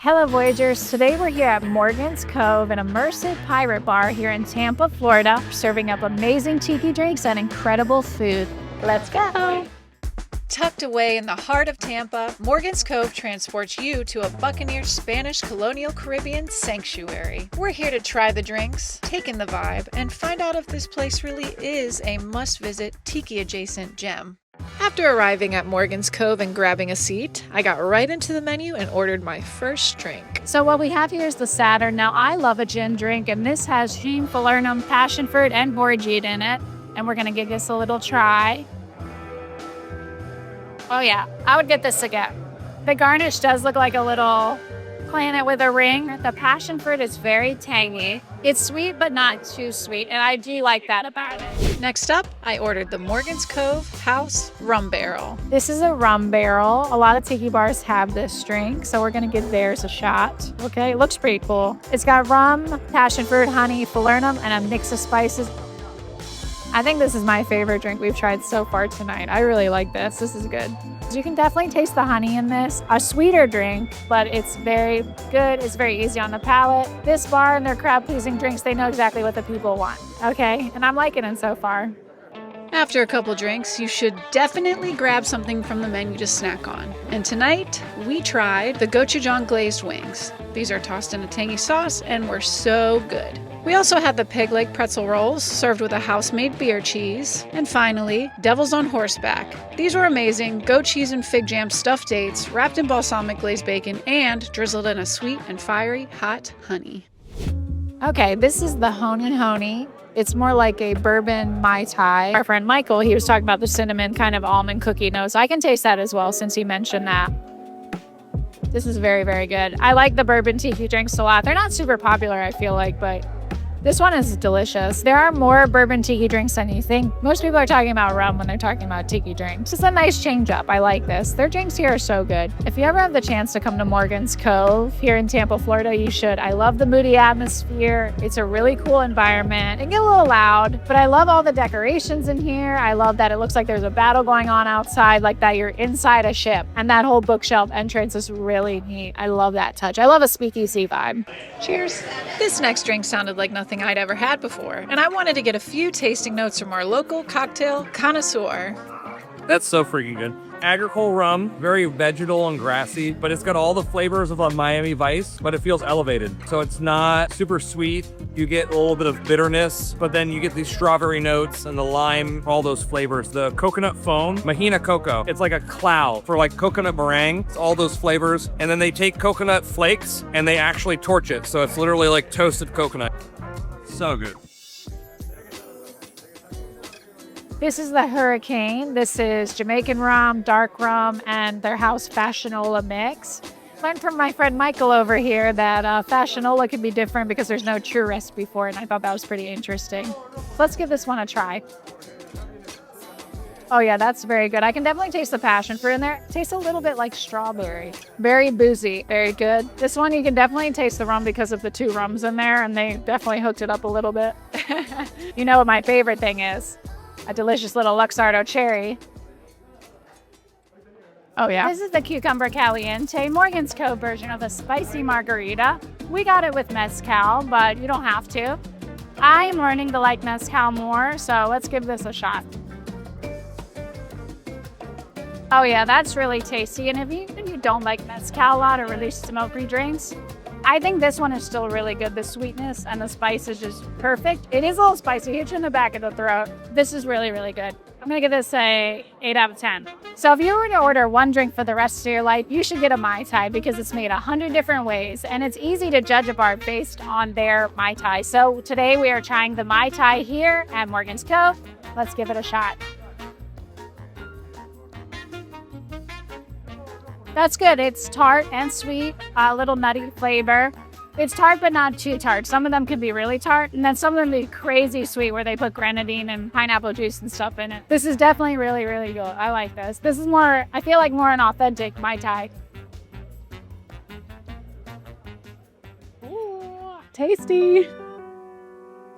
Hello Voyagers, today we're here at Morgan's Cove, an immersive pirate bar here in Tampa, Florida, serving up amazing tiki drinks and incredible food. Let's go! Tucked away in the heart of Tampa, Morgan's Cove transports you to a buccaneer Spanish colonial Caribbean sanctuary. We're here to try the drinks, take in the vibe, and find out if this place really is a must-visit Tiki-adjacent gem. After arriving at Morgan's Cove and grabbing a seat, I got right into the menu and ordered my first drink. So what we have here is the Saturn. Now I love a gin drink, and this has gin, falernum, passion fruit, and borjit in it. And we're gonna give this a little try. Oh yeah, I would get this again. The garnish does look like a little planet with a ring. The passion fruit is very tangy. It's sweet, but not too sweet, and I do like that about it. Next up, I ordered the Morgan's Cove House Rum Barrel. This is a rum barrel. A lot of tiki bars have this drink, so we're gonna give theirs a shot. Okay, it looks pretty cool. It's got rum, passion fruit, honey, falernum, and a mix of spices. I think this is my favorite drink we've tried so far tonight. I really like this. This is good. You can definitely taste the honey in this. A sweeter drink, but it's very good. It's very easy on the palate. This bar and their crowd-pleasing drinks, they know exactly what the people want. Okay, and I'm liking it so far. After a couple drinks, you should definitely grab something from the menu to snack on. And tonight, we tried the Gochujang glazed wings. These are tossed in a tangy sauce and were so good. We also had the pig leg pretzel rolls, served with a house-made beer cheese. And finally, Devils on Horseback. These were amazing, goat cheese and fig jam stuffed dates, wrapped in balsamic glazed bacon, and drizzled in a sweet and fiery hot honey. Okay, this is the Honi. It's more like a bourbon Mai Tai. Our friend Michael, he was talking about the cinnamon kind of almond cookie nose. I can taste that as well since he mentioned that. This is very, very good. I like the bourbon tiki drinks a lot. They're not super popular, I feel like, but this one is delicious. There are more bourbon tiki drinks than you think. Most people are talking about rum when they're talking about tiki drinks. It's a nice change up. I like this. Their drinks here are so good. If you ever have the chance to come to Morgan's Cove here in Tampa, Florida, you should. I love the moody atmosphere. It's a really cool environment. It gets a little loud, but I love all the decorations in here. I love that it looks like there's a battle going on outside, like that you're inside a ship. And that whole bookshelf entrance is really neat. I love that touch. I love a speakeasy vibe. Cheers. This next drink sounded like nothing I'd ever had before, and I wanted to get a few tasting notes from our local cocktail connoisseur. That's so freaking good. Agricole rum, very vegetal and grassy, but it's got all the flavors of a Miami Vice, but it feels elevated. So it's not super sweet. You get a little bit of bitterness, but then you get these strawberry notes and the lime, all those flavors. The coconut foam, Mahina cocoa, it's like a cloud for like coconut meringue. It's all those flavors. And then they take coconut flakes and they actually torch it. So it's literally like toasted coconut. So good. This is the Hurricane. This is Jamaican rum, dark rum, and their house Fashionola mix. Learned from my friend Michael over here that Fashionola can be different because there's no true recipe for it, and I thought that was pretty interesting. Let's give this one a try. Oh yeah, that's very good. I can definitely taste the passion fruit in there. It tastes a little bit like strawberry. Very boozy, very good. This one, you can definitely taste the rum because of the two rums in there, and they definitely hooked it up a little bit. You know what my favorite thing is? A delicious little Luxardo cherry. Oh yeah. This is the Cucumber Caliente, Morgan's Cove version of the spicy margarita. We got it with mezcal, but you don't have to. I'm learning to like mezcal more, so let's give this a shot. Oh yeah, that's really tasty. And if you don't like mezcal a lot or really smoky drinks, I think this one is still really good. The sweetness and the spice is just perfect. It is a little spicy, hits you in the back of the throat. This is really, really good. I'm gonna give this a 8 out of 10. So if you were to order one drink for the rest of your life, you should get a Mai Tai because it's made 100 different ways and it's easy to judge a bar based on their Mai Tai. So today we are trying the Mai Tai here at Morgan's Cove. Let's give it a shot. That's good. It's tart and sweet, a little nutty flavor. It's tart, but not too tart. Some of them can be really tart, and then some of them be crazy sweet where they put grenadine and pineapple juice and stuff in it. This is definitely really, really good. I like this. This is more, I feel like more an authentic Mai Tai. Ooh, tasty.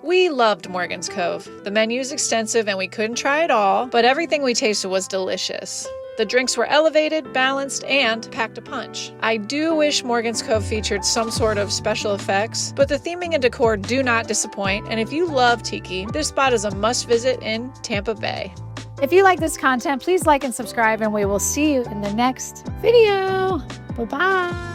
We loved Morgan's Cove. The menu is extensive and we couldn't try it all, but everything we tasted was delicious. The drinks were elevated, balanced, and packed a punch. I do wish Morgan's Cove featured some sort of special effects, but the theming and decor do not disappoint, and if you love Tiki, this spot is a must-visit in Tampa Bay. If you like this content, please like and subscribe, and we will see you in the next video. Bye-bye.